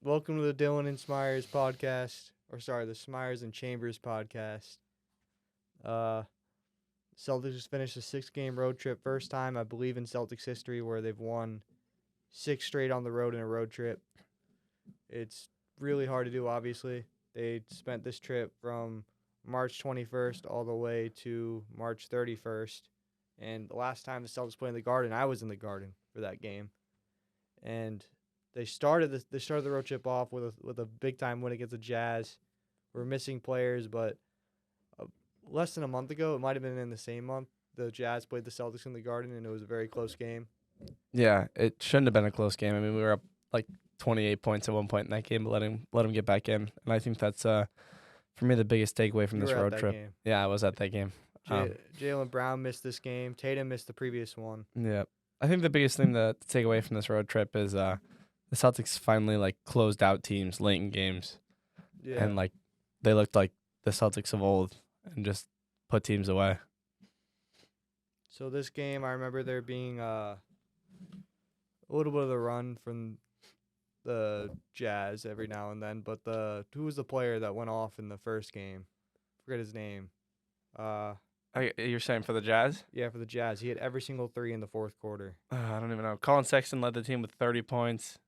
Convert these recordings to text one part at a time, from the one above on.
Welcome to the Dylan and Smyers podcast. The Smyers and Chambers podcast. Celtics just finished a 6-game road trip. First time, I believe, in Celtics history where they've won 6 straight on the road in a road trip. It's really hard to do, obviously. They spent this trip from March 21st all the way to March 31st. And the last time the Celtics played in the Garden, I was in the Garden for that game. And they started the road trip off with a big time win against the Jazz. We're missing players, but less than a month ago, it might have been in the same month, the Jazz played the Celtics in the Garden, and it was a very close game. Yeah, it shouldn't have been a close game. I mean, we were up like 28 points at one point in that game, but let him get back in. And I think that's for me the biggest takeaway from this road trip. Game. Yeah, I was at that game. Jaylen Brown missed this game. Tatum missed the previous one. Yeah, I think the biggest thing to take away from this road trip is the Celtics finally closed out teams late in games, and they looked like the Celtics of old and just put teams away. So this game, I remember there being a little bit of the run from the Jazz every now and then, but who was the player that went off in the first game? Forget his name. You're saying for the Jazz? Yeah, for the Jazz. He hit every single 3 in the fourth quarter. I don't even know. Colin Sexton led the team with 30 points.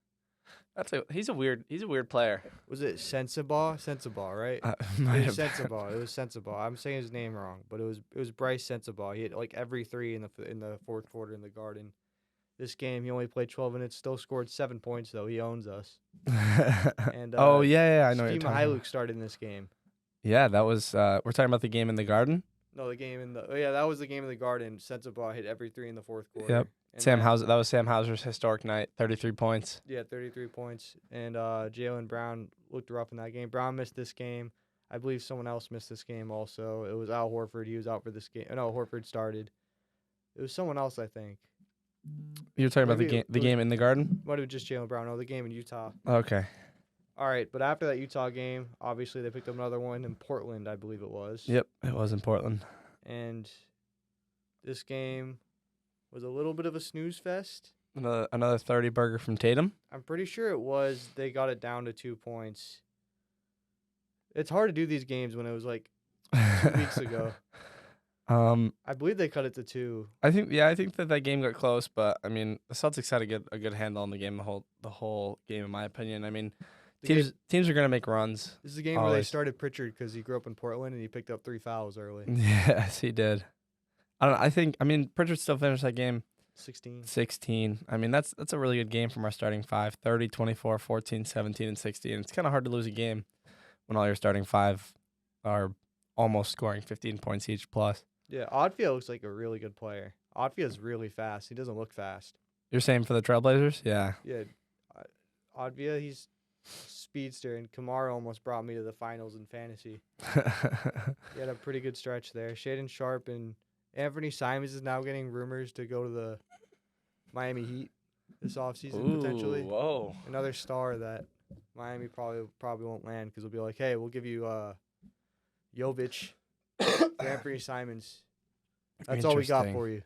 He's a weird player. Was it Sensabaugh? Sensabaugh, right? It was Sensabaugh. It was Sensabaugh. I'm saying his name wrong, but it was Bryce Sensabaugh. He hit every 3 in the fourth quarter in the Garden. This game, he only played 12 minutes, still scored 7 points, though. He owns us. And I know what you're talking about. Started in this game. Yeah, that was we're talking about the game in the Garden? No, that was the game in the Garden. Sensabaugh hit every 3 in the fourth quarter. Yep. That was Sam Hauser's historic night, 33 points. Yeah, 33 points. And Jaylen Brown looked rough in that game. Brown missed this game. I believe someone else missed this game also. It was Al Horford. He was out for this game. No, Horford started. It was someone else, I think. You're talking about the game in the Garden? Might have been just Jaylen Brown. No, the game in Utah. Okay. All right, but after that Utah game, obviously they picked up another one in Portland, I believe it was. Yep, it was in Portland. And this game was a little bit of a snooze fest. Another 30 burger from Tatum? I'm pretty sure it was. They got it down to 2 points. It's hard to do these games when it was 2 weeks ago. I believe they cut it to 2. I think that game got close, but I mean the Celtics had a good handle on the game the whole game in my opinion. I mean teams are gonna make runs. This is a game where they started Pritchard because he grew up in Portland and he picked up 3 fouls early. Yes, he did. I mean Pritchard still finished that game 16. I mean that's a really good game from our starting 5. 30, 24, 14, 17, and 16. It's kind of hard to lose a game when all your starting 5 are almost scoring 15 points each plus. Yeah, Oddfield looks like a really good player. Oddfield's really fast. He doesn't look fast. You're saying for the Trailblazers? Yeah. Yeah. Oddfield, he's speedster, and Kamara almost brought me to the finals in fantasy. He had a pretty good stretch there. Shaedon Sharp and Anthony Simons is now getting rumors to go to the Miami Heat this offseason, potentially. Whoa. Another star that Miami probably won't land because they'll be like, hey, we'll give you Jovic. Anthony Simons. That's all we got for you.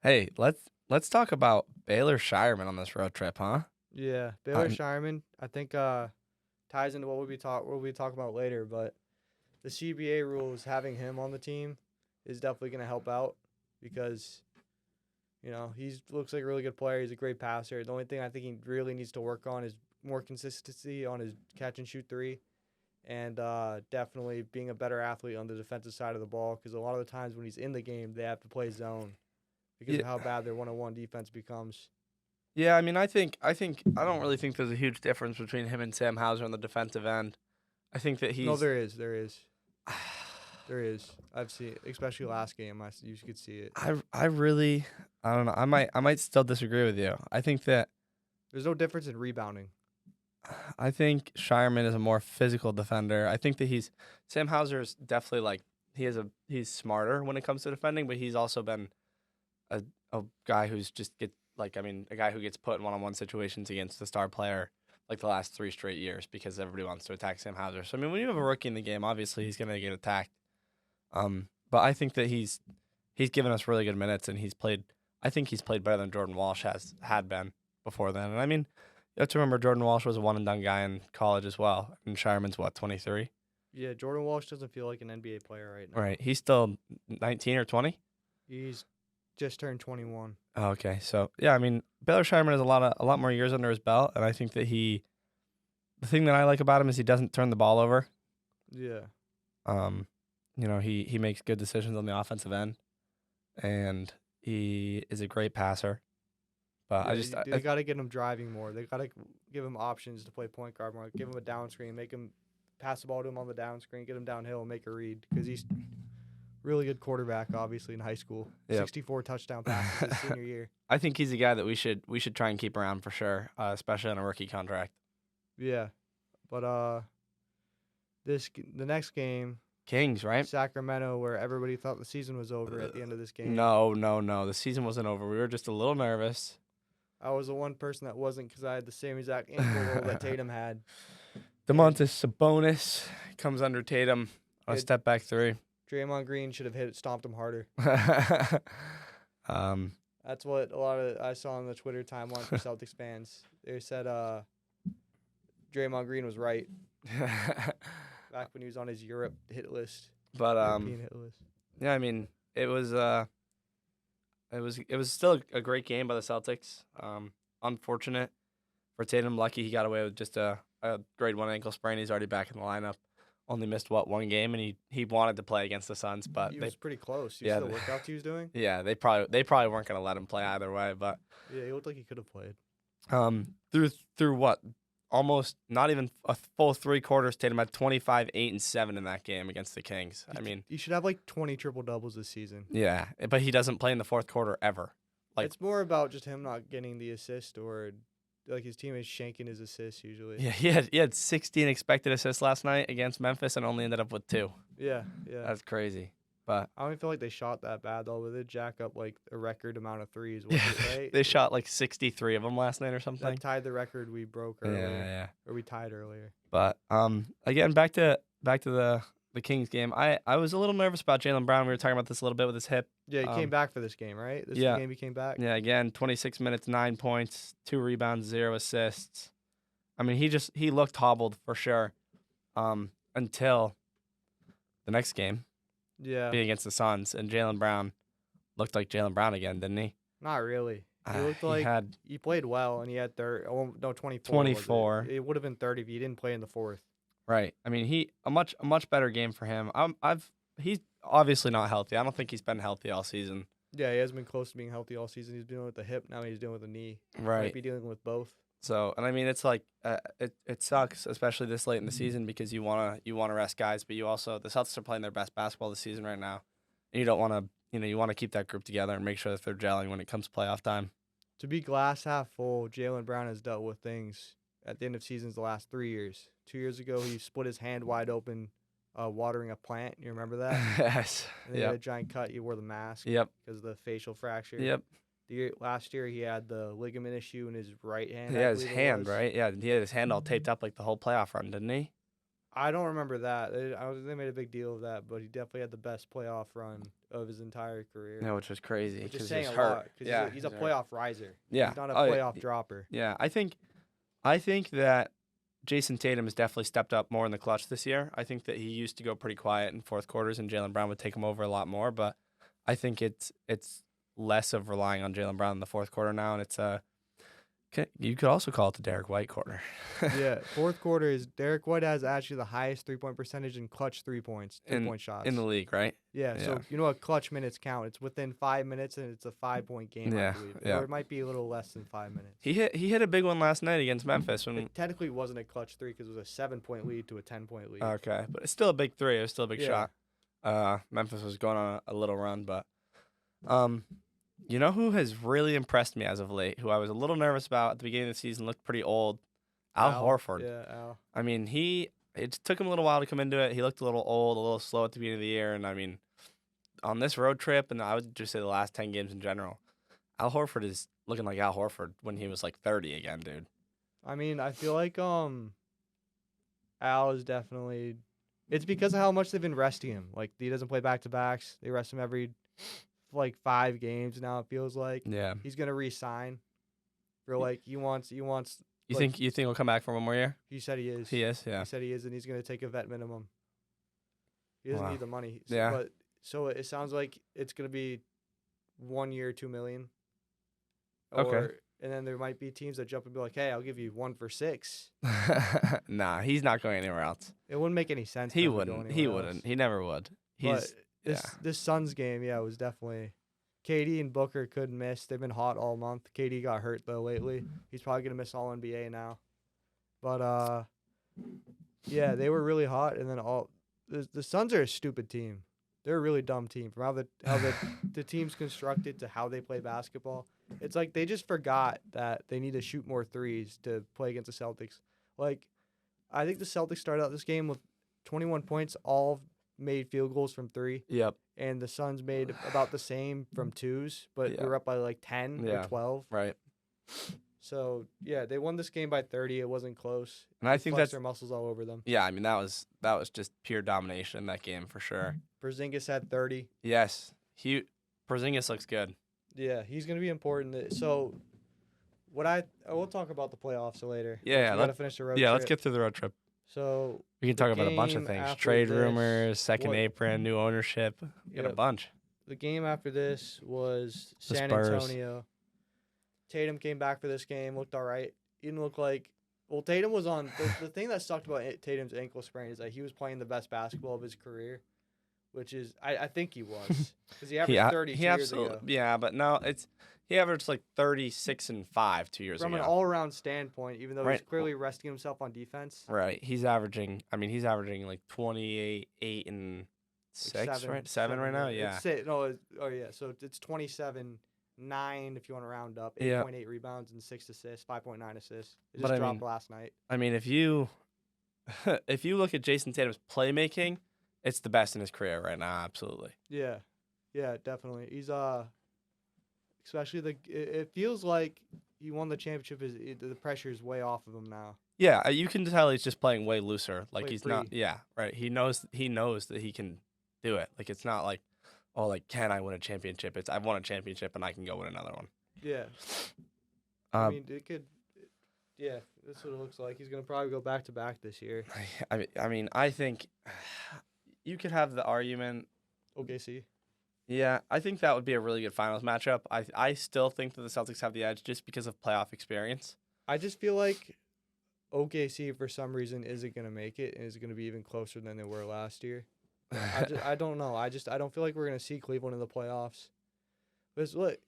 Hey, let's talk about Baylor Shireman on this road trip, huh? Yeah, Baylor Shireman. I think ties into what we'll be talking about later. But the CBA rules, having him on the team, is definitely going to help out because he looks like a really good player. He's a great passer. The only thing I think he really needs to work on is more consistency on his catch and shoot 3. And definitely being a better athlete on the defensive side of the ball because a lot of the times when he's in the game, they have to play zone because of how bad their one-on-one defense becomes. Yeah, I mean, I don't really think there's a huge difference between him and Sam Hauser on the defensive end. I think that he's... No, there is. There is. I've seen it, especially last game. You could see it. I don't know. I might still disagree with you. I think that... There's no difference in rebounding. I think Shireman is a more physical defender. I think that Sam Hauser is definitely he's smarter when it comes to defending, but he's also been a guy who's a guy who gets put in one-on-one situations against the star player the last 3 straight years because everybody wants to attack Sam Hauser. So I mean, when you have a rookie in the game, obviously he's going to get attacked. But I think that he's given us really good minutes and he's played better than Jordan Walsh had been before then. And I mean, have to remember Jordan Walsh was a one-and-done guy in college as well. And Shireman's, 23? Yeah, Jordan Walsh doesn't feel like an NBA player right now. Right. He's still 19 or 20? He's just turned 21. Oh, okay. So, yeah, I mean, Baylor Shireman has a lot more years under his belt, and I think that the thing that I like about him is he doesn't turn the ball over. Yeah. He makes good decisions on the offensive end, and he is a great passer. But They got to get him driving more. They got to give him options to play point guard more. Give him a down screen, make him pass the ball to him on the down screen, get him downhill, and make a read because he's really good quarterback, obviously, in high school. Yep. 64 touchdown passes his senior year. I think he's a guy that we should try and keep around for sure, especially on a rookie contract. Yeah, but the next game, Kings, right? Sacramento, where everybody thought the season was over at the end of this game. No. The season wasn't over. We were just a little nervous. I was the one person that wasn't because I had the same exact ankle roll that Tatum had. Domantas Sabonis comes under Tatum on a step back three. Draymond Green should have stomped him harder. That's what I saw on the Twitter timeline for Celtics fans. They said Draymond Green was right back when he was on his Europe hit list. But European hit list. Yeah, I mean it was still a great game by the Celtics. Unfortunate for Tatum. Lucky he got away with just a grade 1 ankle sprain. He's already back in the lineup. Only missed one game, and he wanted to play against the Suns, but he was pretty close. You see the workouts he was doing? Yeah, they probably weren't going to let him play either way, but yeah, he looked like he could have played. Through what? Almost not even a full 3 quarters, Tatum had 25, 8, and 7 in that game against the Kings. I mean, he should have like 20 triple doubles this season. Yeah, but he doesn't play in the fourth quarter ever. It's more about just him not getting the assist or like his teammates shanking his assists usually. Yeah, he had 16 expected assists last night against Memphis and only ended up with 2. Yeah. That's crazy. But I don't feel like they shot that bad though. But they jack up like a record amount of threes. They shot like 63 of them last night or something. That tied the record we broke earlier. Yeah. Or we tied earlier. But again, back to the Kings game. I was a little nervous about Jaylen Brown. We were talking about this a little bit with his hip. Yeah, he came back for this game, right? This game he came back. Yeah, again, 26 minutes, 9 points, 2 rebounds, 0 assists. I mean, he looked hobbled for sure. Until the next game. Yeah. Being against the Suns, and Jaylen Brown looked like Jaylen Brown again, didn't he? Not really. He looked like he played well, and he had 24. 24. It would have been 30 if he didn't play in the fourth. Right. I mean, a much better game for him. He's obviously not healthy. I don't think he's been healthy all season. Yeah, he hasn't been close to being healthy all season. He's dealing with the hip, now he's dealing with the knee. Right. Might be dealing with both. So, and I mean, it's like it sucks, especially this late in the season, because you wanna rest guys, but you also, the Celtics are playing their best basketball this season right now, and you don't want to, you want to keep that group together and make sure that they're gelling when it comes to playoff time. To be glass half full, Jaylen Brown has dealt with things at the end of seasons the last 3 years. 2 years ago, he split his hand wide open, watering a plant. You remember that? Yes. And he had a giant cut. He wore the mask. Yep. Because of the facial fracture. Yep. Last year, he had the ligament issue in his right hand. Yeah, his hand, right? Yeah, he had his hand all taped up like the whole playoff run, didn't he? I don't remember that. They made a big deal of that, but he definitely had the best playoff run of his entire career. Yeah, which was crazy because he was a hurt. lot, he's a playoff riser. Yeah. He's not a playoff dropper. Yeah, I think that Jason Tatum has definitely stepped up more in the clutch this year. I think that he used to go pretty quiet in fourth quarters, and Jaylen Brown would take him over a lot more. But I think it's less of relying on Jaylen Brown in the fourth quarter now, and it's you could also call it the Derek White quarter. Yeah, fourth quarter is Derek White has actually the highest 3-point percentage in clutch 3-point shots in the league, right? Yeah, so you know what clutch minutes count? It's within 5 minutes, and it's a 5-point game, I believe. Yeah. Or it might be a little less than 5 minutes. He hit a big one last night against Memphis. It technically wasn't a clutch 3 because it was a 7-point lead to a 10-point lead. Okay, but it's still a big 3. It was still a big shot. Memphis was going on a little run, but you know who has really impressed me as of late, who I was a little nervous about at the beginning of the season, looked pretty old? Al Horford. Yeah, Al. I mean, it took him a little while to come into it. He looked a little old, a little slow at the beginning of the year. And, I mean, on this road trip, and I would just say the last 10 games in general, Al Horford is looking like Al Horford when he was like 30 again, dude. I mean, I feel like Al is definitely – it's because of how much they've been resting him. Like, he doesn't play back-to-backs. They rest him every – like 5 games now, it feels like. Yeah. He's gonna re-sign for like he wants You think he'll come back for one more year? He said he is. He is, yeah. He said he is, and he's going to take a vet minimum. He doesn't Wow. need the money. Yeah. But so it sounds like it's going to be 1 year, $2 million. Okay. And then there might be teams that jump and be like, "Hey, I'll give you 1 for 6." Nah, he's not going anywhere else. It wouldn't make any sense. He for him to go wouldn't. anywhere He wouldn't. else. He never would. But this Suns game, was definitely. KD and Booker couldn't miss. They've been hot all month. KD got hurt though lately. He's probably gonna miss all NBA now. But yeah, they were really hot, and then the Suns are a stupid team. They're a really dumb team from how the team's constructed to how they play basketball. It's like they just forgot that they need to shoot more threes to play against the Celtics. Like, I think the Celtics started out this game with 21 points, all made field goals from 3. Yep. And the Suns made about the same from 2s, but we were up by like 10 or 12. Right. So, yeah, they won this game by 30. It wasn't close. And I think that's their muscles all over them. Yeah, I mean that was just pure domination in that game for sure. Porzingis had 30. Yes. Porzingis looks good. Yeah, he's going to be important. So, we'll talk about the playoffs later. Yeah, we got to finish the road trip. Yeah, let's get through the road trip. So, We can talk about a bunch of things. Trade rumors, second apron, new ownership. Get a bunch. The game after this was The San Spurs. Antonio. Tatum came back for this game, looked all right. He didn't look like – well, Tatum was on – the thing that sucked about Tatum's ankle sprain is that he was playing the best basketball of his career, which is – I think he was. Because he averaged 30 2 years ago. Yeah, but no, he averaged like 36 and 5 2 years ago. From an all-around standpoint, even though he's clearly resting himself on defense. Right. He's averaging like 28, 8, and 6, right? 7 right now? Yeah. So it's 27, 9 if you want to round up, 8.8 rebounds and 6 assists, 5.9 assists. It just dropped last night. I mean, if you look at Jason Tatum's playmaking, it's the best in his career right now, absolutely. Yeah. Yeah, definitely. He's especially it feels like he won the championship. The pressure is way off of him now. Yeah, you can tell he's just playing way looser. Like he's free. not. Yeah, right. He knows that he can do it. Like it's not like, oh, like can I win a championship? It's I've won a championship and I can go win another one. Yeah. I mean, it could. Yeah, that's what it looks like. He's gonna probably go back to back this year. I mean, I think you could have the argument. OKC. Yeah, I think that would be a really good finals matchup. I still think that the Celtics have the edge just because of playoff experience. I just feel like OKC for some reason isn't gonna make it and is gonna be even closer than they were last year. I don't know. I don't feel like we're gonna see Cleveland in the playoffs. Because look,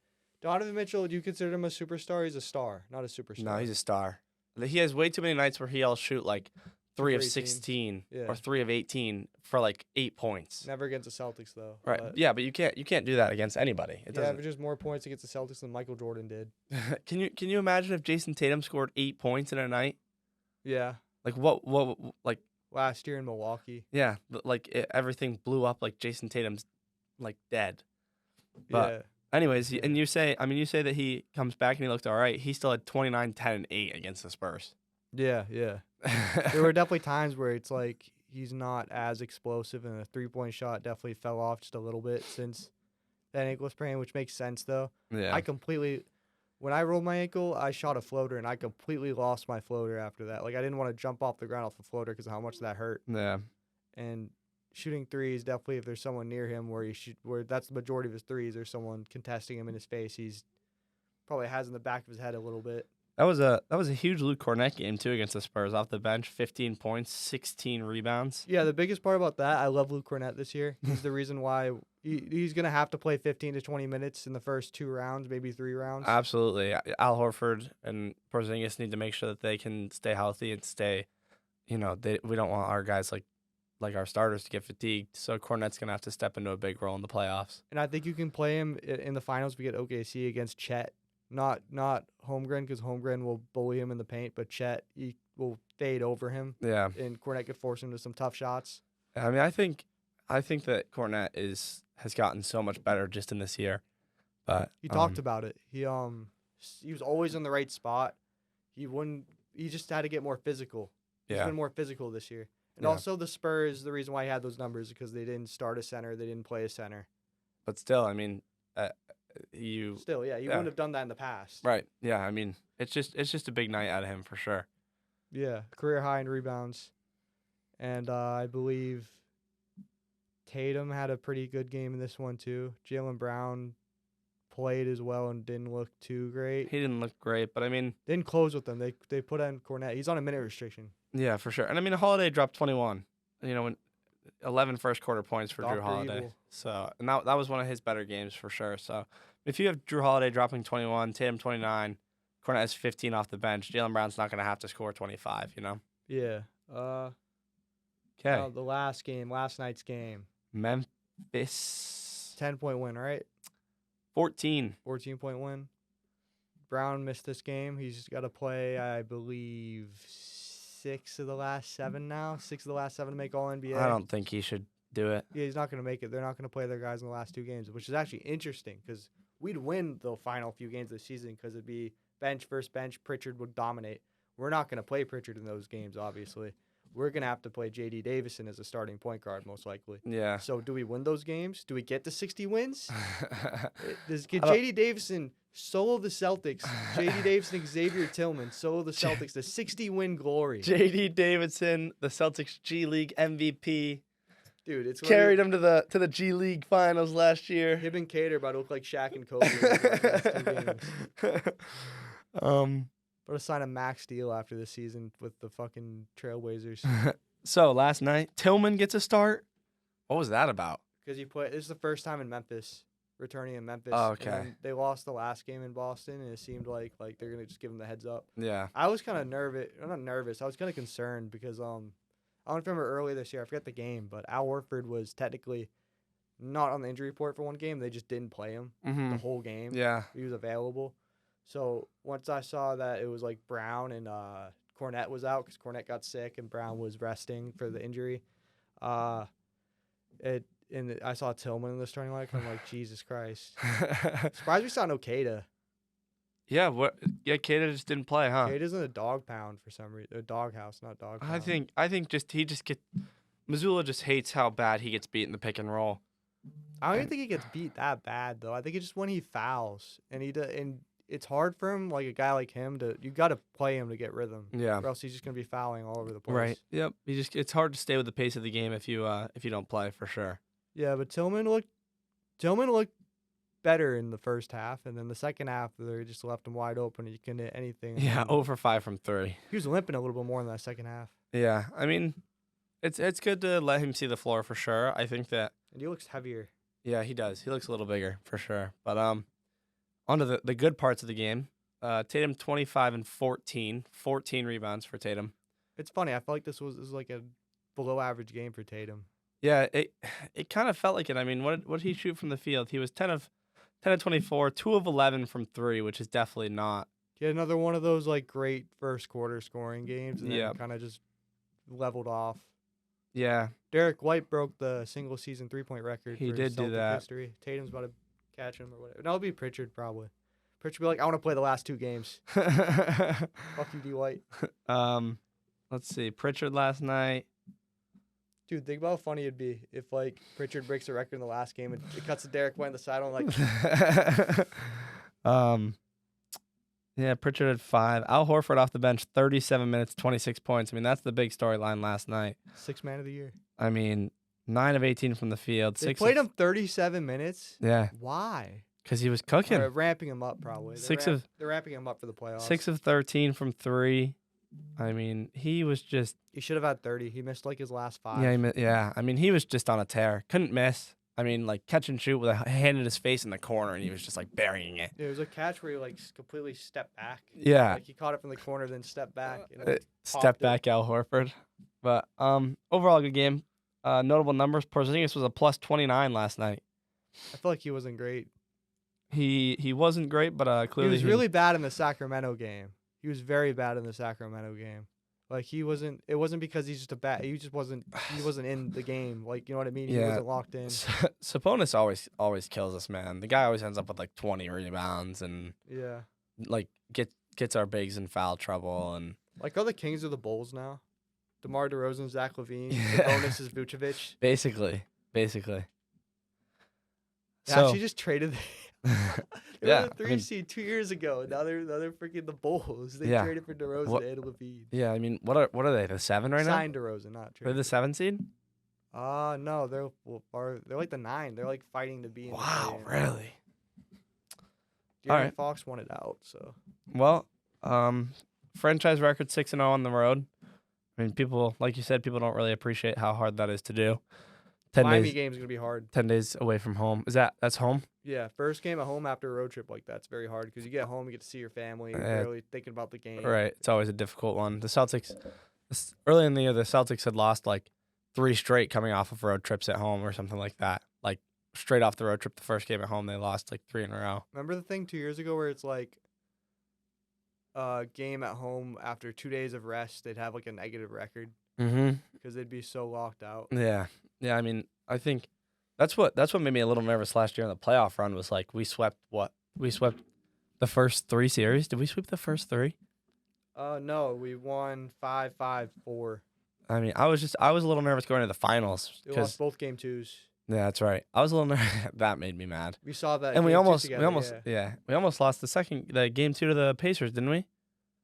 Donovan Mitchell, do you consider him a superstar? He's a star, not a superstar. No, he's a star. He has way too many nights where he'll shoot like 3 of 18. 16 or 3 of 18 for like 8 points. Never against the Celtics though. Right. Yeah, but you can't do that against anybody. He averages more points against the Celtics than Michael Jordan did. Can you imagine if Jason Tatum scored 8 points in a night? Yeah. Like what like last year in Milwaukee. Yeah, everything blew up like Jason Tatum's like dead. But yeah. Anyways, and you say that he comes back and he looked all right. He still had 29, 10, and 8 against the Spurs. Yeah. There were definitely times where it's like he's not as explosive, and a three-point shot definitely fell off just a little bit since that ankle sprain, which makes sense though. Yeah. When I rolled my ankle, I shot a floater, and I completely lost my floater after that. Like I didn't want to jump off the ground off the floater because of how much that hurt. Yeah. And shooting threes, definitely if there's someone near him where that's the majority of his threes, there's someone contesting him in his face, he's probably has in the back of his head a little bit. That was a huge Luke Cornett game too against the Spurs off the bench, 15 points, 16 rebounds. Yeah, the biggest part about that, I love Luke Cornett this year. He's the reason why he's going to have to play 15 to 20 minutes in the first 2 rounds, maybe 3 rounds. Absolutely. Al Horford and Porzingis need to make sure that they can stay healthy and stay, we don't want our guys like our starters to get fatigued. So Cornett's going to have to step into a big role in the playoffs. And I think you can play him in the finals. We get OKC against Chet. Not Holmgren, because Holmgren will bully him in the paint, but Chet, he will fade over him. Yeah. And Cornett could force him to some tough shots. I mean, I think that Cornett has gotten so much better just in this year. But he talked about it. He was always in the right spot. He just had to get more physical. He's been more physical this year. And also the Spurs, the reason why he had those numbers is because they didn't start a center, they didn't play a center. But still, I mean, you Still, yeah, you wouldn't have done that in the past. right. Yeah, I mean, it's just a big night out of him for sure. Yeah, career high in rebounds. And I believe Tatum had a pretty good game in this one, too. Jaylen Brown played as well and didn't look too great. He didn't look great, but I mean, Didn't close with them. They put in Cornette. He's on a minute restriction. yeah, for sure. And I mean, Holiday dropped 21. 11 first quarter points for Drew Dr. Holiday. Evil. So, and that was one of his better games for sure. So, if you have Drew Holiday dropping 21, Tatum 29, Cornette has 15 off the bench, Jaylen Brown's not going to have to score 25, Yeah. Okay. The last night's game. Memphis 10-point win, right? 14. 14-point win. Brown missed this game. He's got to play, I believe, 6 of the last 7 now. 6 of the last 7 to make All-NBA. I don't think he should do it. Yeah, he's not going to make it. They're not going to play their guys in the last 2 games, which is actually interesting because we'd win the final few games of the season because it'd be bench versus bench. Pritchard would dominate. We're not going to play Pritchard in those games, obviously. We're going to have to play J.D. Davison as a starting point guard, most likely. Yeah. So do we win those games? Do we get to 60 wins? Get I don't- J.D. Davison solo the Celtics. J.D. Davison, Xavier Tillman solo the Celtics. The 60-win glory. J.D. Davidson, the Celtics G League MVP, Dude, it's carried him to the G League finals last year. Him and Cater about to look like Shaq and Kobe. in the last 2 games. But to sign a max deal after this season with the fucking Trailblazers. So last night, Tillman gets a start. What was that about? Because this is the first time in Memphis, returning in Memphis. Oh, And okay. then they lost the last game in Boston, and it seemed like they're going to just give him the heads up. Yeah. I was kind of nervous. I'm not nervous. I was kind of concerned because I don't remember earlier this year. I forget the game, but Al Horford was technically not on the injury report for one game. They just didn't play him the whole game. Yeah. He was available. So once I saw that it was like Brown and Cornette was out because Cornette got sick and Brown was resting for the injury, I saw Tillman in the starting lineup. I'm like, Jesus Christ! Surprised we saw no Kada. Yeah. Kata just didn't play, huh? Kada's in a dog pound for some reason. A dog house, not dog pound. I think Missoula just hates how bad he gets beat in the pick and roll. I don't even think he gets beat that bad though. I think it's just when he fouls and it's hard for him, like a guy like him, you got to play him to get rhythm. Yeah. Or else he's just gonna be fouling all over the place. Right. Yep. It's hard to stay with the pace of the game if you don't play for sure. Yeah, but Tillman looked better in the first half, and then the second half they just left him wide open. You couldn't hit anything. Yeah. 0-for-5 from 3. He was limping a little bit more in that second half, Yeah. I mean, it's good to let him see the floor for sure. I think that. and he looks heavier. Yeah, he does. He looks a little bigger for sure. But on to the good parts of the game. Tatum 25 and 14 rebounds for Tatum. It's funny. I felt like this was like a below average game for Tatum. Yeah, it kind of felt like it. I mean, what did he shoot from the field? He was 10 of 24, 2 of 11 from 3, which is definitely not. He had another one of those like great first quarter scoring games, and then Yep. kind of just leveled off. Yeah, Derek White broke the single season 3-point record. He for did do Celtic that. History. Tatum's about to catch him or whatever. No, it'll be Pritchard probably. Pritchard will be like, I want to play the last 2 games. Fuck you, D White. let's see. Pritchard last night. Dude, think about how funny it'd be if like Pritchard breaks the record in the last game and it cuts to Derek White on the sideline like. Yeah, Pritchard had 5. Al Horford off the bench, 37 minutes, 26 points. I mean, that's the big storyline last night. 6th man of the year. I mean, 9 of 18 from the field. They played him 37 minutes. Yeah, Why? because he was cooking. Or ramping him up probably. They're ramping him up for the playoffs. 6 of 13 from 3. I mean, he was just He should have had 30. He missed like his last 5. yeah. I mean, he was just on a tear. Couldn't miss. I mean, like catch and shoot with a hand in his face in the corner, and he was just like burying it. It was a catch where he like completely stepped back. Yeah, Like he caught it from the corner, then stepped back. And step back, Al Horford. But overall good game. Notable numbers. Porzingis was a plus 29 last night. I feel like he wasn't great. He wasn't great, but clearly He was really bad in the Sacramento game. He was very bad in the Sacramento game. Like he wasn't. It wasn't because he's just a bad. He just wasn't. He wasn't in the game. Like you know what I mean. He Yeah. wasn't locked in. Sabonis always kills us, man. The guy always ends up with like 20 rebounds and Yeah. like gets our bigs in foul trouble and Like all the Kings are the Bulls now. DeMar DeRozan, Zach LaVine. Yeah. The bonus is Vucevic. basically. They So actually just traded. They Yeah, were the I 3 mean, seed 2 years ago. Now they're freaking the Bulls. They yeah. traded for DeRozan What? and Levine. Yeah, I mean, what are they? The 7 right now? Signed DeRozan, not They're traded. the 7 seed. No, they're like the 9. They're like fighting to be in the Wow, play-in. really? De'Aaron Alright. Fox wanted out, so Well, franchise record 6-0 on the road. I mean, people, like you said, people don't really appreciate how hard that is to do. 10 Miami days, game's gonna be hard. 10 days away from home. That's home? Yeah, first game at home after a road trip like that's very hard because you get home, you get to see your family, you're Yeah. really thinking about the game. Right. It's always a difficult one. The Celtics, early in the year, the Celtics had lost like 3 straight coming off of road trips at home or something like that. Like straight off the road trip, the first game at home, they lost like 3 in a row. Remember the thing 2 years ago where it's like game at home after 2 days of rest, they'd have like a negative record Mm-hmm. because they'd be so locked out. Yeah. Yeah. I mean, I think that's what made me a little nervous last year in the playoff run was like we swept the first 3 series. Did we sweep the first 3? No, we won 5-5-4. I mean, I was a little nervous going to the finals They lost because both game 2s. yeah, that's right. I was a little nervous. That made me mad. We saw that, And we game 2 almost together, we almost lost the game 2 to the Pacers, didn't we?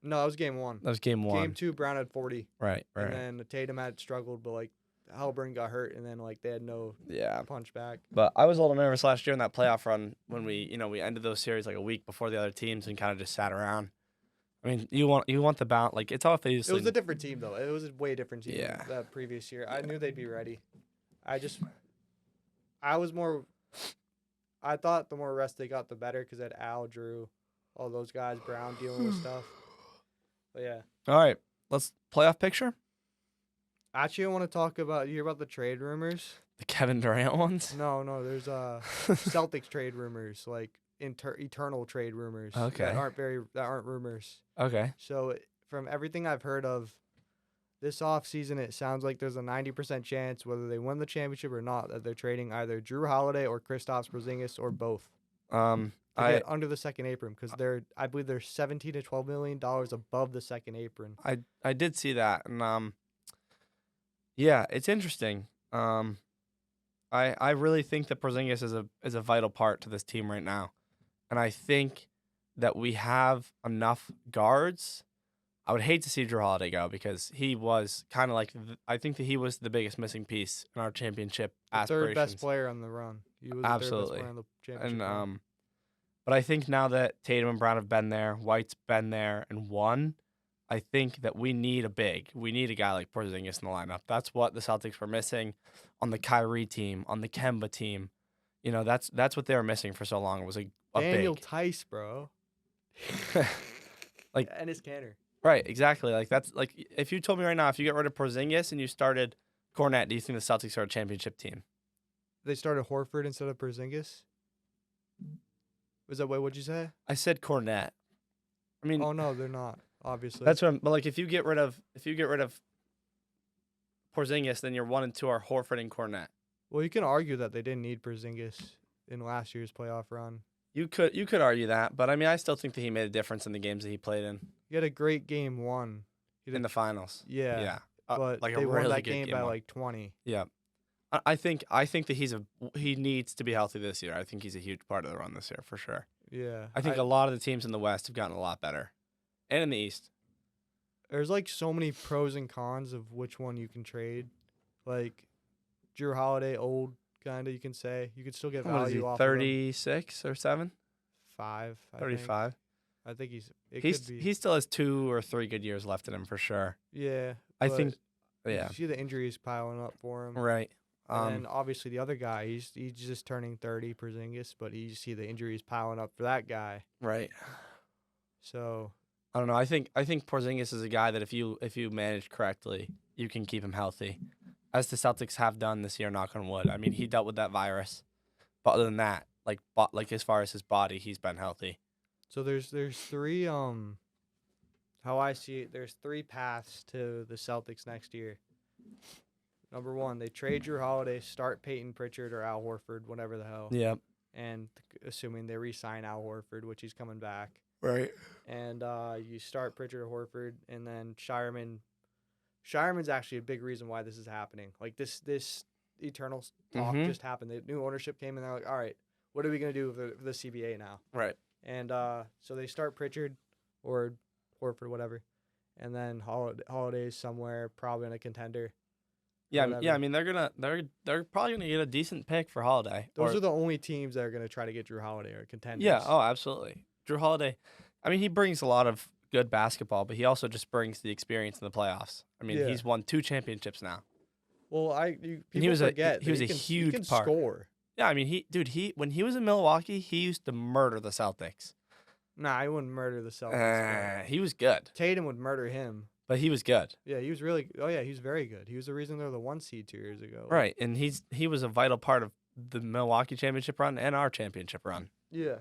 No, that was game 1. That was game 1. Game 2, Brown had 40, Right. and then Tatum had struggled, but like Halliburton got hurt, and then like they had no Yeah. punch back. But I was a little nervous last year in that playoff run when we ended those series like a week before the other teams and kind of just sat around. I mean, you want the bounce, like it's obviously It was a different team though. It was a way different team Yeah. that previous year. I knew they'd be ready. I thought the more rest they got, the better because had Al, Drew, all those guys, Brown dealing with stuff. But yeah. All right, let's playoff picture. Actually, I want to talk about. You hear about the trade rumors? The Kevin Durant ones. No, there's Celtics trade rumors, like eternal trade rumors. Okay. That aren't rumors. Okay. So from everything I've heard of this offseason, it sounds like there's a 90% chance whether they win the championship or not that they're trading either Drew Holiday or Kristaps Porzingis or both. To get under the second apron because I believe they're $17 to $12 million above the second apron. I did see that, and yeah, it's interesting. I really think that Porzingis is a vital part to this team right now, and I think that we have enough guards. I would hate to see Drew Holiday go because he was kind of like I think that he was the biggest missing piece in our championship aspirations. Third best player on the run. He was Absolutely. the third best player on the championship And run. but I think now that Tatum and Brown have been there, White's been there and won, I think that we need a big. We need a guy like Porzingis in the lineup. That's what the Celtics were missing on the Kyrie team, on the Kemba team. You know, that's what they were missing for so long was a Daniel big. Tice, bro. Like and his Canner. Right, exactly. Like that's like if you told me right now if you get rid of Porzingis and you started Cornette, do you think the Celtics are a championship team? They started Horford instead of Porzingis. Was that what'd you say? I said Cornette. I mean, Oh no, they're not. Obviously. that's what. But like, if you get rid of Porzingis, then your 1 and 2 are Horford and Cornette. Well, you can argue that they didn't need Porzingis in last year's playoff run. You could argue that, but I mean, I still think that he made a difference in the games that he played in He had a great game 1. in the finals. Yeah. Yeah, But like they a won really that good game by 1. like 20. Yeah, I think that he needs to be healthy this year. I think he's a huge part of the run this year for sure. Yeah. I think a lot of the teams in the West have gotten a lot better, and in the East. There's like so many pros and cons of which one you can trade. Like Drew Holiday, old kind of you can say. You could still get What is he, value off 36 or 7? 5. I 35. I think he's. He still has 2 or 3 good years left in him for sure. Yeah. I but think. Yeah. You see the injuries piling up for him. Right. And then obviously the other guy, he's just turning 30, Porzingis, but you see the injuries piling up for that guy. Right. So I don't know. I think Porzingis is a guy that if you manage correctly, you can keep him healthy, as the Celtics have done this year. Knock on wood. I mean, he dealt with that virus, but other than that, like as far as his body, he's been healthy. So there's 3 how I see it, there's 3 paths to the Celtics next year. Number 1, they trade Drew Holiday, start Peyton Pritchard or Al Horford, whatever the hell. Yeah. And assuming they re-sign Al Horford, which he's coming back. Right. And you start Pritchard or Horford, and then Shireman. Shireman's actually a big reason why this is happening. Like this eternal talk just happened. The new ownership came in. They're like, all right, what are we gonna do with the CBA now? Right. And so they start Pritchard or Horford, whatever, and then Holiday's somewhere, probably in a contender. Yeah, whatever. I mean, they're probably gonna get a decent pick for Holiday. Those are the only teams that are gonna try to get Drew Holiday or contenders. Yeah. Oh, absolutely. Drew Holiday. I mean, he brings a lot of good basketball, but he also just brings the experience in the playoffs. I mean, Yeah. he's won 2 championships now. Well, he was forget he was that a can, huge he can part. score. Yeah, I mean, when he was in Milwaukee, he used to murder the Celtics. Nah, I wouldn't murder the Celtics. He was good, Tatum would murder him. but he was good. Yeah, he was really. Oh yeah, he was very good. He was the reason they were the 1 seed 2 years ago. Right, and he was a vital part of the Milwaukee championship run and our championship run. Yeah.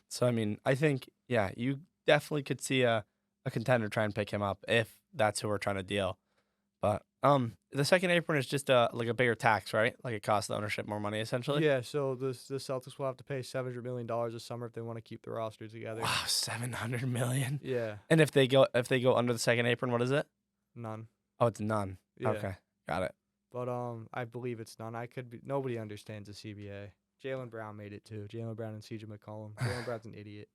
So I mean, I think you definitely could see a contender try and pick him up if that's who we're trying to deal. But the second apron is just like a bigger tax, right? Like it costs the ownership more money essentially. Yeah. So the Celtics will have to pay $700 million this summer if they want to keep the roster together. Wow, $700 million. Yeah. And if they go under the second apron, what is it? None. Oh, it's none. Yeah. Okay, got it. But I believe it's none. Nobody understands the CBA. Jaylen Brown made it too. Jaylen Brown and CJ McCollum. Jaylen Brown's an idiot.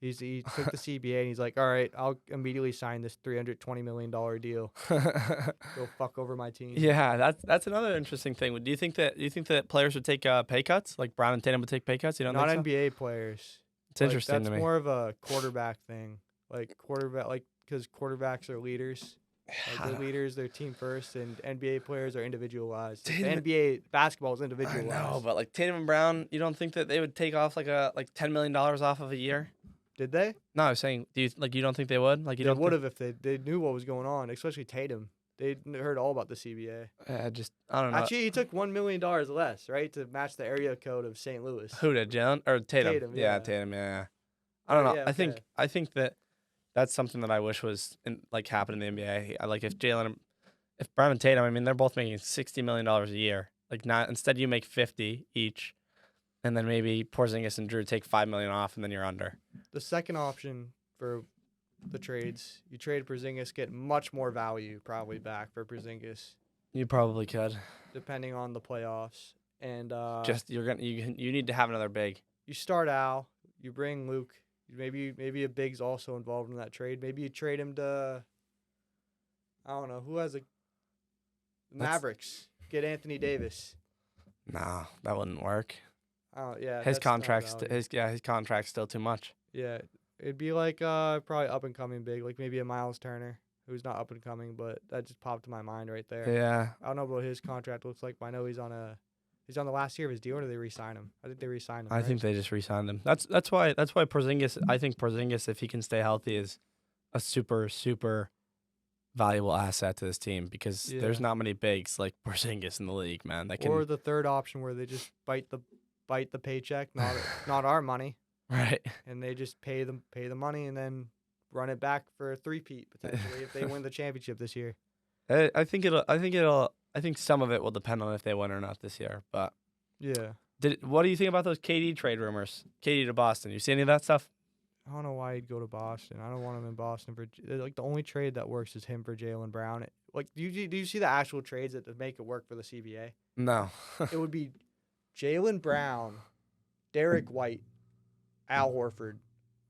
He took the CBA and he's like, all right, I'll immediately sign this $320 million deal. Go fuck over my team. Yeah, that's another interesting thing. Do you think that players would take pay cuts? Like Brown and Tatum would take pay cuts? You don't Not think so? NBA players. It's interesting to me. That's more of a quarterback thing. Because quarterbacks are leaders. Like they're leaders, they're team first, and NBA players are individualized. NBA basketball is I individualized. know, but like Tatum and Brown, you don't think that they would take off like $10 million off of a year? Did they? No, I was saying, you don't think they would? Like They would have if they knew what was going on, especially Tatum. They heard all about the CBA. I don't know. Actually, he took $1 million less, right, to match the area code of St. Louis. Who did, Jalen or Tatum? Tatum, yeah, yeah. Tatum. Yeah. I don't know. Yeah, I think that that's something that I wish was happened in the NBA. I like if Brown and Tatum. I mean, they're both making $60 million a year. Like instead you make 50 each, and then maybe Porzingis and Drew take $5 million off, and then you're under. The second option for the trades, you trade Porzingis, get much more value probably back for Porzingis, You probably could. depending on the playoffs. And you need to have another big. you start Al, you bring Luke. Maybe a big's also involved in that trade. Maybe you trade him to, I don't know, who has a Mavericks. Get Anthony Davis. No, that wouldn't work. Oh yeah, His that's not contract's value. his contract's still too much. Yeah, it'd be like probably up and coming big, like maybe a Miles Turner, who's not up and coming, but that just popped to my mind right there. Yeah. I don't know what his contract looks like, but I know he's on the last year of his deal, or did they re-sign him? I think they re-signed him. I right? think they just re-signed him. That's why Porzingis. I think Porzingis, if he can stay healthy, is a super valuable asset to this team because there's not many bigs like Porzingis in the league, man. That can Or the third option where they just bite the paycheck, not our money, right. and they just pay the money and then run it back for a three-peat potentially if they win the championship this year. I think some of it will depend on if they win or not this year. But Yeah. what do you think about those KD trade rumors? KD to Boston. You see any of that stuff? I don't know why he'd go to Boston. I don't want him in Boston for like the only trade that works is him for Jaylen Brown. Like, do you see the actual trades that make it work for the CBA? No. It would be Jaylen Brown, Derek White, Al Horford,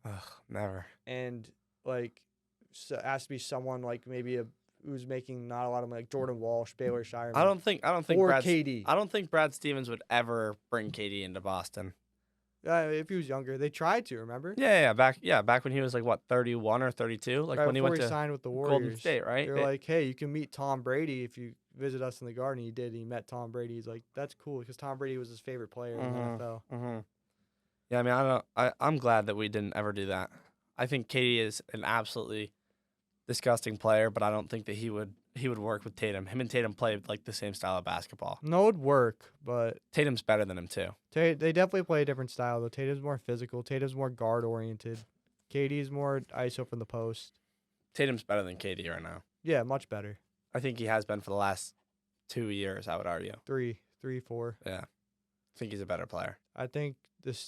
Ugh, never. and like so it has to be someone like maybe who's making not a lot of money, like Jordan Walsh, Baylor Shireman. I don't think or Brad, KD. I don't think Brad Stevens would ever bring KD into Boston. If he was younger, they tried to. Remember? Yeah, back when he was like what 31 or 32, like Right when he before went to signed with the Warriors. Golden State, right? They're like, hey, you can meet Tom Brady if you visit us in the Garden. He did. He met Tom Brady. He's like, that's cool because Tom Brady was his favorite player in the NFL. Mm-hmm. Yeah, I mean, I'm glad that we didn't ever do that. I think KD is an absolutely disgusting player, but I don't think that he would work with Tatum. Him and Tatum play like the same style of basketball. No, it'd work, but Tatum's better than him too. they definitely play a different style though. Tatum's more physical. Tatum's more guard oriented. KD's more ISO from the post. Tatum's better than KD right now. Yeah, much better. I think he has been for the last 2 years, I would argue. 3, 4. Yeah. I think he's a better player. I think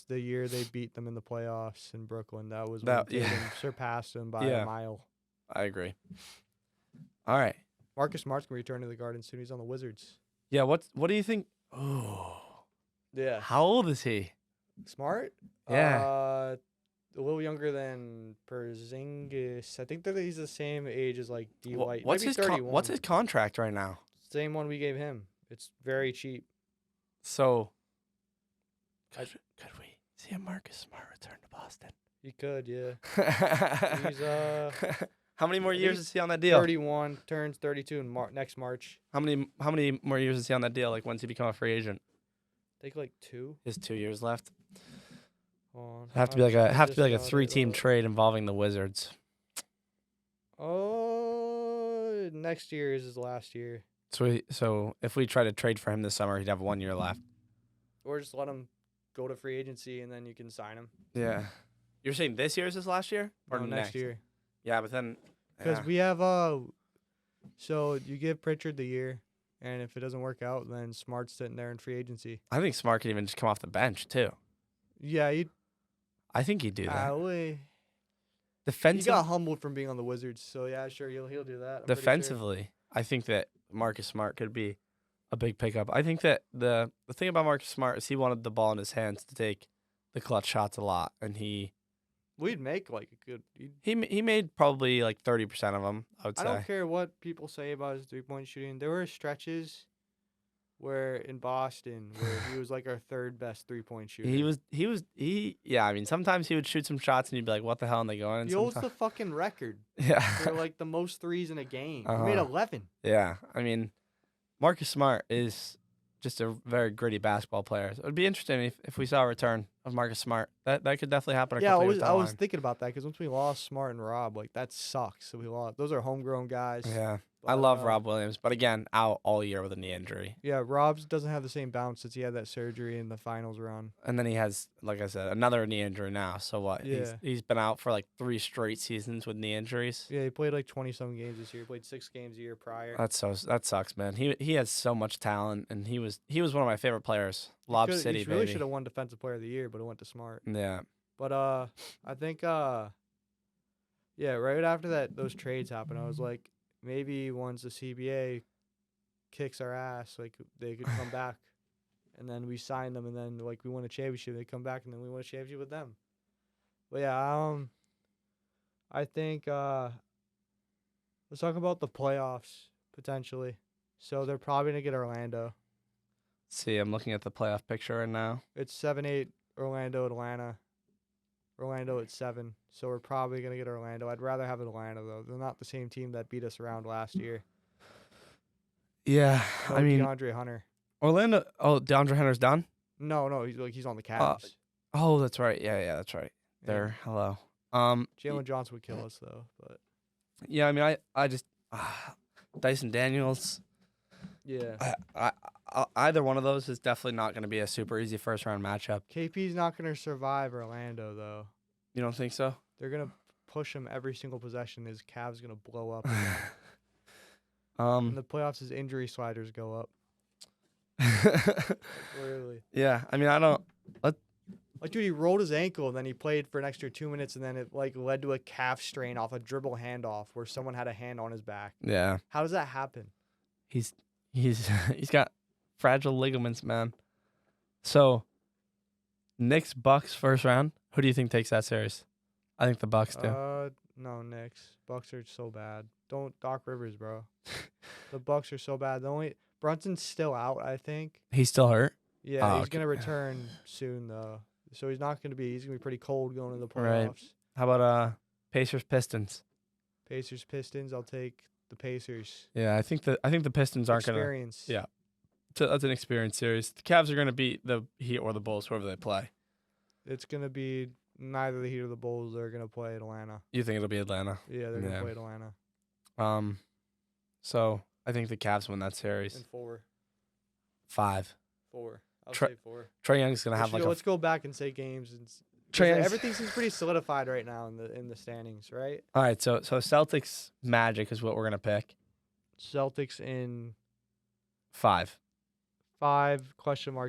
the year they beat them in the playoffs in Brooklyn, that was when That- Tatum yeah. surpassed them by Yeah. a mile. I agree. All right. Marcus Smart's gonna return to the Garden soon. He's on the Wizards. Yeah, what do you think? Oh. Yeah. How old is he? Smart? Yeah. A little younger than Porzingis. I think that he's the same age as like D White. What's Maybe his 31. what's his contract right now? Same one we gave him. It's very cheap. So I- could we see a Marcus Smart return to Boston? You could, yeah. He's How many more I think years he's is he on that deal? 31, turns 32 in next March. How many more years is he on that deal? Like when's he become a free agent? I think like 2. He has 2 years left. Hold on. Have to be like a I just got it 3-team up. trade involving the Wizards. Oh, next year is his last year. So if we try to trade for him this summer, he'd have 1 year left. Or just let him go to free agency and then you can sign him. Yeah. You're saying this year is his last year? Or No, next year. Yeah, but then Because we have so you give Pritchard the year, and if it doesn't work out, then Smart's sitting there in free agency. I think Smart could even just come off the bench too. Yeah, I think he'd do that. he Defensive, got humbled from being on the Wizards, so yeah, sure, he'll do that. I'm pretty sure. defensively, I think that Marcus Smart could be a big pickup. I think that the thing about Marcus Smart is he wanted the ball in his hands to take the clutch shots a lot, and We'd make like a good. he made probably like 30% of them. I would I say. don't care what people say about his 3-point shooting. There were stretches where in Boston where he was like our third best 3-point shooter. Yeah, I mean, sometimes he would shoot some shots and you'd be like, what the hell, and they go in. He holds the fucking record Yeah. for like the most threes in a game. Uh-huh. He made 11. Yeah. I mean, Marcus Smart is just a very gritty basketball player. So it would be interesting if we saw a return of Marcus Smart. That could definitely happen. Yeah, years down I the was line. thinking about that because once we lost Smart and Rob, like that sucks. So we lost. Those are homegrown guys. Yeah. But, I love Rob Williams, but again, out all year with a knee injury. Yeah, Rob's doesn't have the same bounce since he had that surgery in the finals run. And then he has, like I said, another knee injury now. So what? Yeah. He's been out for like 3 straight seasons with knee injuries. Yeah, he played like 20-some games this year. He played 6 games a year prior. That sucks, man. He has so much talent, and he was one of my favorite players. Lob City, he really baby. should have won Defensive Player of the Year, but it went to Smart. Yeah. But I think yeah, right after that those trades happened, I was like, maybe once the CBA kicks our ass, like they could come back, and then we sign them, and then like we win a championship, they come back, and then we win a championship with them. But yeah, I think let's talk about the playoffs potentially. So they're probably gonna get Orlando. See, I'm looking at the playoff picture right now. It's 7-8 Orlando, Atlanta. Orlando at 7, so we're probably gonna get Orlando. I'd rather have Atlanta though. They're not the same team that beat us around last year. Yeah, No, I mean DeAndre Hunter. Orlando. Oh, DeAndre Hunter's done. No, he's on the Cavs. Oh, that's right. Yeah, that's right. Yeah. There. Hello. Jalen Johnson would kill us though, but Yeah, I mean, I just Dyson Daniels. yeah, Either one of those is definitely not going to be a super easy first round matchup. KP's not gonna survive Orlando though. You don't think so? They're gonna push him every single possession. His Cavs gonna blow up. In the playoffs, his injury sliders go up. Literally. Yeah, I mean, I don't. Like, dude, he rolled his ankle and then he played for an extra 2 minutes and then it like led to a calf strain off a dribble handoff where someone had a hand on his back. Yeah, How does that happen? he's got fragile ligaments, man. So, Knicks Bucks first round. Who do you think takes that series? I think the Bucks do. No, Knicks. Bucks are so bad. Don't Doc Rivers, bro. The Bucks are so bad. The only Brunson's still out, I think. He's still hurt. Yeah, Oh, he's gonna okay. return soon though. So he's gonna be pretty cold going into the Right. playoffs. How about Pacers Pistons? Pacers Pistons, I'll take the Pacers. Yeah, I think the Pistons aren't gonna. Experience. Yeah. That's an experience series. The Cavs are gonna beat the Heat or the Bulls, whoever they play. It's gonna be neither the Heat or the Bulls. They're gonna play Atlanta. You think it'll be Atlanta? Yeah, they're Yeah. gonna play Atlanta. So I think the Cavs win that series. And 4. 5. 4. I'll Tra- say 4. Trae Young's gonna have Let's go back and say games. And Trae Young's- everything seems pretty solidified right now in the standings, right? All right, so Celtics Magic is what we're gonna pick. Celtics in 5. 5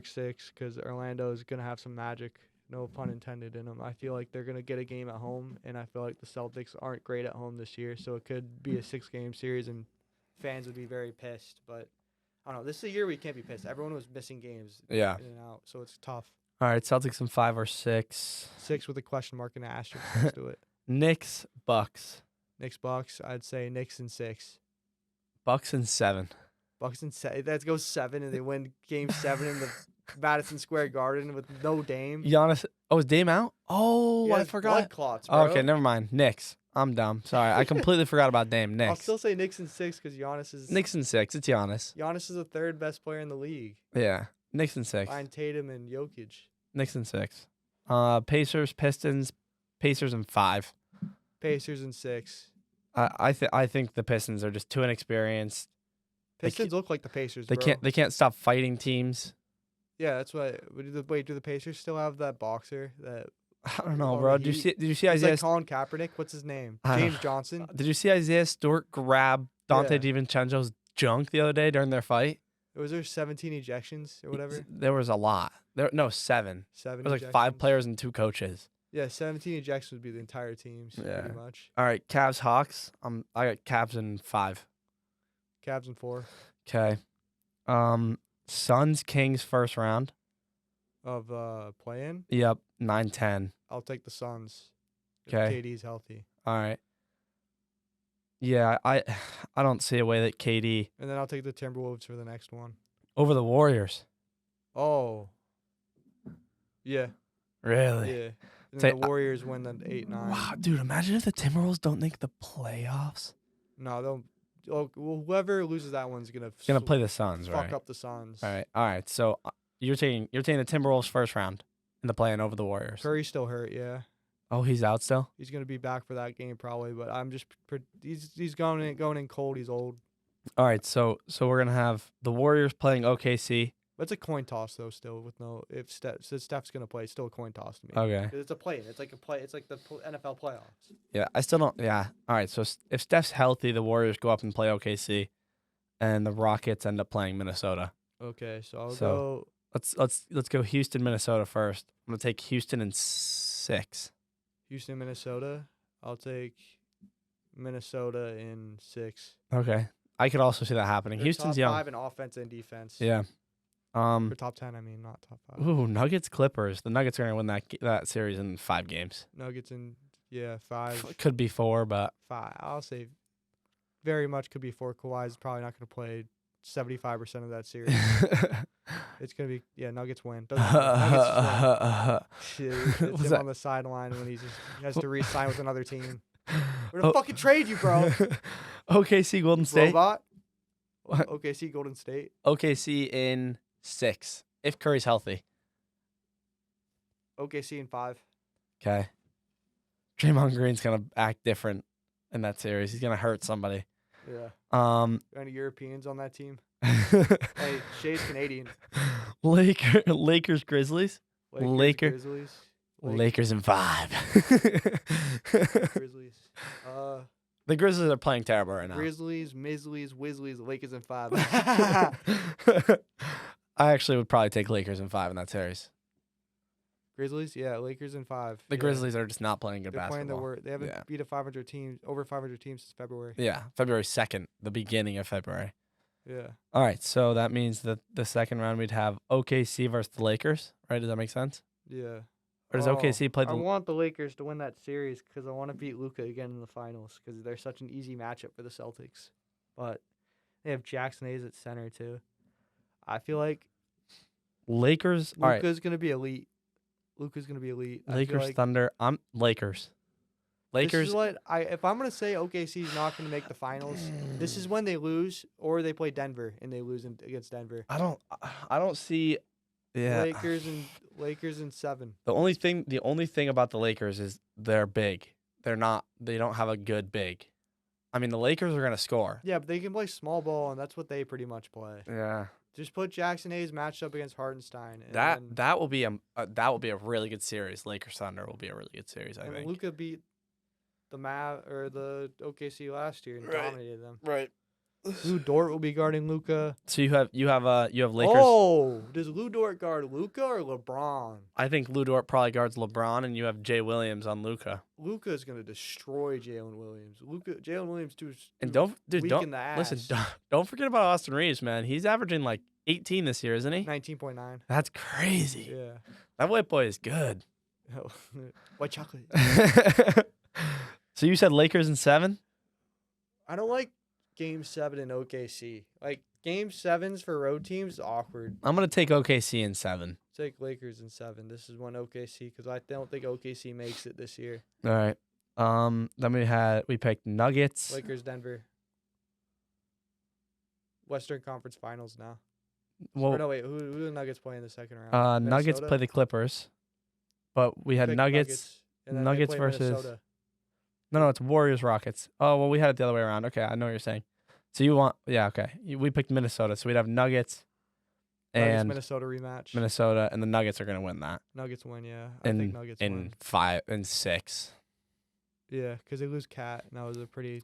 (6) because Orlando is gonna have some magic. No pun intended in them. I feel like they're gonna get a game at home, and I feel like the Celtics aren't great at home this year, so it could be a 6-game series, and fans would be very pissed. But I don't know. This is a year we can't be pissed. Everyone was missing games Yeah. in and out, so it's tough. All right, Celtics in 5 or 6. 6 with a question mark and an asterisk next to it. Knicks, Bucks. Knicks Bucks. I'd say Knicks in 6. Bucks in 7. Bucks in 7. That goes 7, and they win Game 7 in the Madison Square Garden with no Dame. Giannis. Oh, is Dame out? Oh, Yeah, I it's forgot. Blood clots, bro. Oh, okay, never mind. Knicks. I'm dumb. Sorry, I completely forgot about Dame. I'll Knicks. still say Knicks in 6 because Giannis is Knicks in 6. It's Giannis. Giannis is the 3rd best player in the league. Yeah. Knicks in 6. Behind Tatum and Jokic. Knicks in 6. Pacers, Pistons. Pacers in 5. Pacers in 6. I think the Pistons are just too inexperienced. Pistons look like the Pacers, They bro. can't stop fighting teams. Yeah, that's why. Wait, do the Pacers still have that boxer? That I don't know, on bro. the Did Heat? you see He's Isaiah? like Colin Kaepernick. What's his name? I don't James know. Johnson. Did you see Isaiah Stewart grab Dante Yeah. DiVincenzo's junk the other day during their fight? Was there 17 ejections or whatever? There was a lot. 7. 7. There was like 5 players and 2 coaches. Yeah, 17 ejections would be the entire teams, Yeah. pretty much. All right, Cavs, Hawks. I got Cavs in 5. Cavs in 4 Okay. Suns, Kings first round. of play-in. Yep, 9-10. I'll take the Suns. If Okay. KD's healthy, All right. Yeah, I don't see a way that KD and then I'll take the Timberwolves for the next one. over the Warriors. Oh, yeah, Really? yeah. And Say- then the Warriors win the 8-9. Wow, dude, imagine if the Timberwolves don't make the playoffs. No, they'll. Oh, well, whoever loses that one's gonna Play the Suns, fuck right? up the Suns. All right. So you're taking the Timberwolves first round in the play-in over the Warriors. Curry's still hurt. Yeah, Oh, he's out still. he's gonna be back for that game probably. But I'm just he's going in cold. He's old. All right, so we're gonna have the Warriors playing OKC. But it's a coin toss though. Still with no if Steph's gonna play, it's still a coin toss to me. Okay. 'Cause it's a play-in. It's like a play. It's like the NFL playoffs. Yeah, I still don't. Yeah. All right. So if Steph's healthy, the Warriors go up and play OKC, and the Rockets end up playing Minnesota. Okay, so I'll So- go Let's go Houston, Minnesota first. I'm gonna take Houston in 6. Houston, Minnesota. I'll take Minnesota in 6. Okay. I could also see that happening. They're Houston's top young. 5 in offense and defense. Yeah. Or top 10. I mean, not top 5. Ooh, Nuggets, Clippers. The Nuggets are gonna win that series in 5 games. Nuggets in 5. Could be 4, but 5. I'll say very much could be 4. Kawhi's probably not going to play 75% of that series. It's going to be Nuggets win. Doesn't matter. Nuggets just win. Shit, it's Was him that- on the sideline when he has to re-sign with another team. We're gonna fucking trade you, bro. OKC, Golden State. Robot. What? OKC, Golden State. OKC in 6 if Curry's healthy. OKC in 5. Okay. Draymond Green's gonna act different in that series. He's gonna hurt somebody. Yeah. Any Europeans on that team? Hey, Shay's Canadian. Lakers, Grizzlies. Grizzlies. Lakers in 5. Grizzlies. The Grizzlies are playing terrible right now. Grizzlies, Mizzlies, Wizzlies, Lakers in 5. I actually would probably take Lakers in 5 in that series. Grizzlies, yeah, Lakers in 5. The Yeah. Grizzlies are just not playing good They're playing basketball. They haven't Yeah. beat over 500 teams since February. Yeah, February 2nd, the beginning of February. Yeah. All right, so that means that the second round we'd have OKC versus the Lakers, right? Does that make sense? Yeah. Or does OKC play I the? want the Lakers to win that series because I want to beat Luka again in the finals because they're such an easy matchup for the Celtics. But they have Jackson Hayes at center too. I feel like Lakers. All right, Luka's gonna be elite. Luka's gonna be elite. I feel Lakers, like Thunder. I'm Lakers. This Lakers. is what if I'm gonna say OKC's not gonna make the finals. This is when they lose or they play Denver and they lose against Denver. I don't see. Yeah. Lakers in 7. The only thing about the Lakers is they're big. They don't have a good big. I mean, the Lakers are gonna score. Yeah, but they can play small ball and that's what they pretty much play. Yeah. Just put Jackson Hayes matched up against Hartenstein. And then, That will be a really good series. Lakers Thunder will be a really good series. I and think. Luka beat the the OKC last year and Right. dominated them. Right. Lou Dort will be guarding Luka. So you have Lakers. Oh, does Lou Dort guard Luka or LeBron? I think Lou Dort probably guards LeBron, and you have Jay Williams on Luka. Luka is gonna destroy Jalen Williams. Jalen Williams too. And don't weak in the ass. listen. Don't forget about Austin Reeves, man. He's averaging like 18 this year, isn't he? 19.9. That's crazy. Yeah. That white boy is good. White chocolate. So you said Lakers in 7? I don't like Game 7 in OKC. Like, Game 7s for road teams is awkward. I'm going to take OKC in 7. Take Lakers in 7. This is one OKC because I don't think OKC makes it this year. All right. Then we picked Nuggets. Lakers, Denver. Western Conference Finals now. Well, no, wait. Who do the Nuggets play in the second round? Nuggets play the Clippers, but we had Pick Nuggets and then they Nuggets play versus. Minnesota. No, it's Warriors Rockets. Oh well, we had it the other way around. Okay, I know what you're saying. So you want okay? We picked Minnesota, so we'd have Nuggets and Minnesota rematch. Minnesota, and the Nuggets are gonna win that. Nuggets win, yeah. I think Nuggets in win. 5 and 6. Yeah, because they lose Cat, and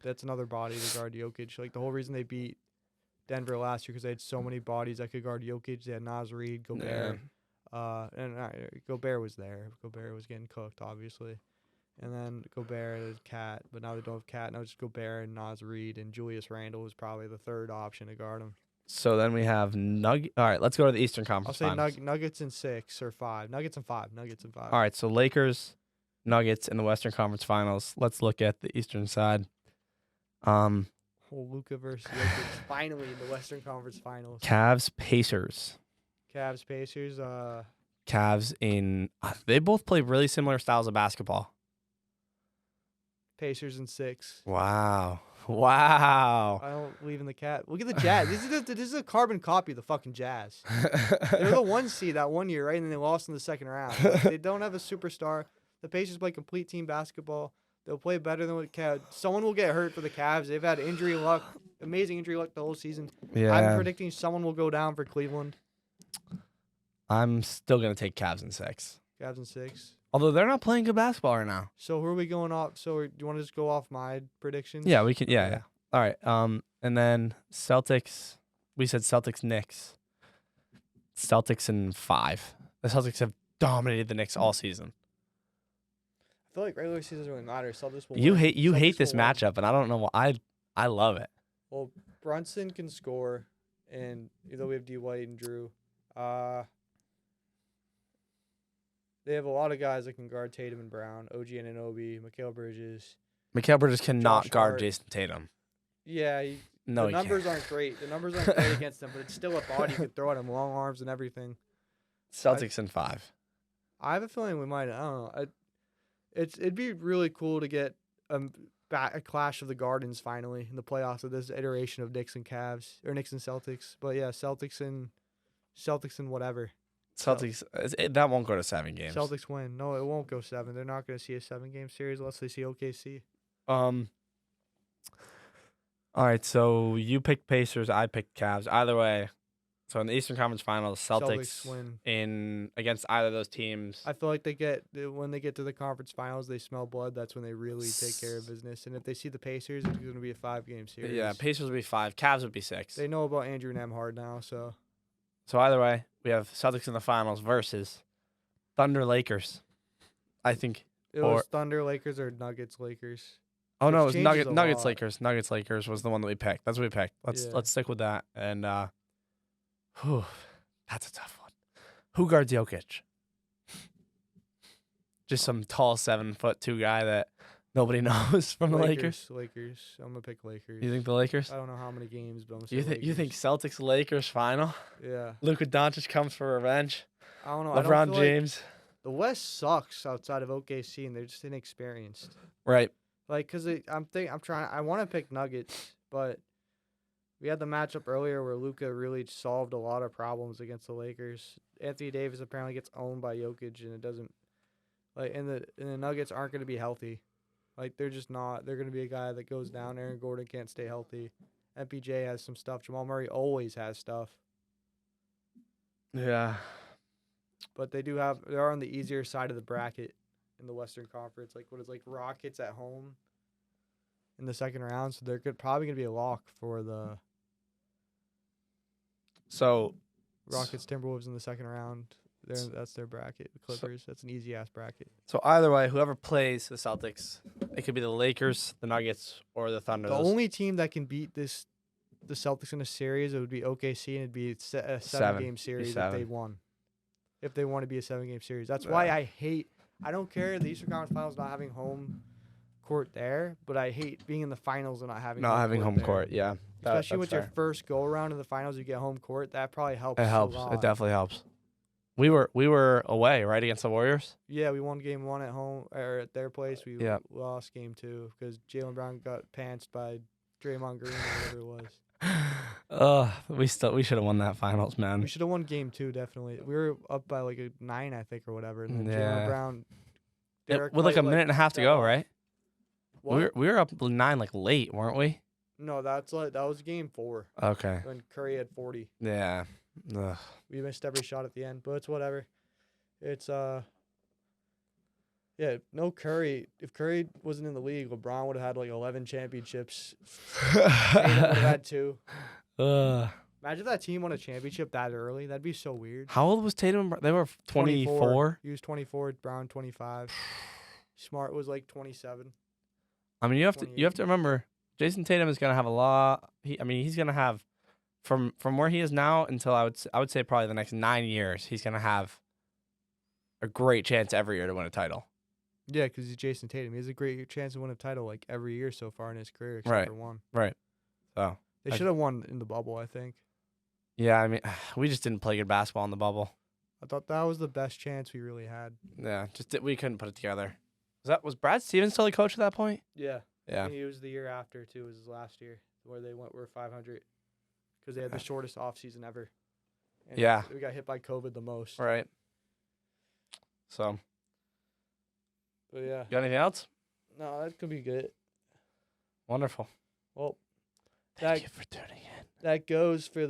that's another body to guard Jokic. Like the whole reason they beat Denver last year because they had so many bodies that could guard Jokic. They had Naz Reid, Gobert, Gobert was there. Gobert was getting cooked, obviously, and then Gobert and Cat, but now they don't have Cat. Now it's just Gobert and Naz Reid, and Julius Randle was probably the third option to guard him. So then we have All right, let's go to the Eastern Conference. I'll say Finals. Nuggets in 6 or 5. Nuggets in 5. All right, so Lakers, Nuggets in the Western Conference Finals. Let's look at the Eastern side. Luka versus Jokic finally in the Western Conference Finals. Cavs, Pacers. Cavs, Pacers. Cavs in. They both play really similar styles of basketball. Pacers in 6. Wow. I don't believe in the Cat. Look at the Jazz. This is a carbon copy of the fucking Jazz. They were the 1 seed that 1 year, right? And then they lost in the second round. Like, they don't have a superstar. The Pacers play complete team basketball. They'll play better than what Cavs. Someone will get hurt for the Cavs. They've had injury luck, amazing injury luck the whole season. Yeah. I'm predicting someone will go down for Cleveland. I'm still gonna take Cavs in 6. Cavs in 6. Although they're not playing good basketball right now. So who are we going off? So do you want to just go off my predictions? Yeah, we can. Yeah. All right. And then Celtics. We said Celtics, Knicks. Celtics in 5. The Celtics have dominated the Knicks all season. I feel like regular season doesn't really matter. Celtics will You win. hate this will win. matchup, and I don't know why. I love it. Well, Brunson can score, and either we have D. White and Drew. They have a lot of guys that can guard Tatum and Brown, OG Anunoby, Mikal Bridges. Mikal Bridges cannot Josh guard Hart. Jason Tatum. Yeah, No, the numbers aren't great. The numbers aren't great against him, but it's still a body you could throw at him, long arms and everything. Celtics in 5. I have a feeling we might. I don't know. It'd be really cool to get a clash of the Gardens finally in the playoffs of this iteration of Knicks and Cavs or Knicks and Celtics. But yeah, Celtics and whatever. Celtics. That won't go to 7 games. Celtics win. No, it won't go 7. They're not going to see a 7-game series unless they see OKC. All right, so you picked Pacers, I picked Cavs. Either way, so in the Eastern Conference Finals, Celtics win in against either of those teams. I feel like when they get to the conference finals, they smell blood. That's when they really take care of business. And if they see the Pacers, it's going to be a 5-game series. Yeah, Pacers would be 5, Cavs would be 6. They know about Andrew Nemhard now, so. So either way, we have Celtics in the finals versus Thunder Lakers. I think It was Thunder Lakers or Nuggets Lakers. Oh no, it was changes a Nuggets lot. Lakers. Nuggets Lakers was the one that we picked. That's what we picked. Let's stick with that. And that's a tough one. Who guards Jokic? Just some tall 7'2" guy that nobody knows from the Lakers. Lakers. I'm gonna pick Lakers. You think the Lakers? I don't know how many games, but I'm gonna say You think Lakers. Celtics Lakers final? Yeah. Luka Doncic comes for revenge. I don't know. I don't LeBron feel like James. the West sucks outside of OKC, and they're just inexperienced. Right. Like, cause I want to pick Nuggets, but we had the matchup earlier where Luka really solved a lot of problems against the Lakers. Anthony Davis apparently gets owned by Jokic, and it doesn't. Like, and the Nuggets aren't going to be healthy. Like, they're just not. They're going to be a guy that goes down. Aaron Gordon can't stay healthy. MPJ has some stuff. Jamal Murray always has stuff. Yeah. But they're on the easier side of the bracket in the Western Conference. Like, Rockets at home in the second round. So they're probably going to be a lock for the So Rockets Timberwolves in the second round. That's their bracket. The Clippers. That's an easy ass bracket. So either way, whoever plays the Celtics, it could be the Lakers, the Nuggets, or the Thunder. The only team that can beat this the Celtics in a series, it would be OKC, and it'd be a Seven. seven-game series if seven. they won. If they want to be a seven-game series. That's why I hate – I don't care the Eastern Conference Finals not having home court there, but I hate being in the finals and not having home there. court. Yeah. Especially with fair. your first go-around in the finals, you get home court. That probably helps. It helps. It definitely helps. We were away, right, against the Warriors? Yeah, we won game 1 at home or at their place. We lost game 2 because Jaylen Brown got pantsed by Draymond Green or whatever it was. We should have won that finals, man. We should have won game 2, definitely. We were up by like a 9, I think, or whatever. And then Yeah. Jaylen Brown. With like a minute and a half to go, right? What? We were up 9 like late, weren't we? No, that was game 4 Okay. when Curry had 40. Yeah. Ugh. We missed every shot at the end, but it's whatever. It's yeah, no Curry. If Curry wasn't in the league, LeBron would have had like 11 championships. Tatum would have had 2. Imagine if that team won a championship that early. That'd be so weird. How old was Tatum? They were 24. He was 24. Brown 25. Smart was like 27. I mean, you have to remember, Jason Tatum is gonna have a lot. He's gonna have from where he is now until I would say probably the next 9 years. He's gonna have a great chance every year to win a title. Yeah, because he's Jason Tatum. He has a great chance to win a title like every year so far in his career, except for one. Right. So they should have won in the bubble, I think. Yeah, I mean, we just didn't play good basketball in the bubble. I thought that was the best chance we really had. Yeah, we couldn't put it together. Was Brad Stevens still a coach at that point? Yeah. Yeah. He was the year were his last year, where they were 500, because they had the shortest offseason ever. And yeah. We got hit by COVID the most. Right. So. But yeah. Got anything else? No, that could be good. Wonderful. Well, thank you for tuning in. That goes for the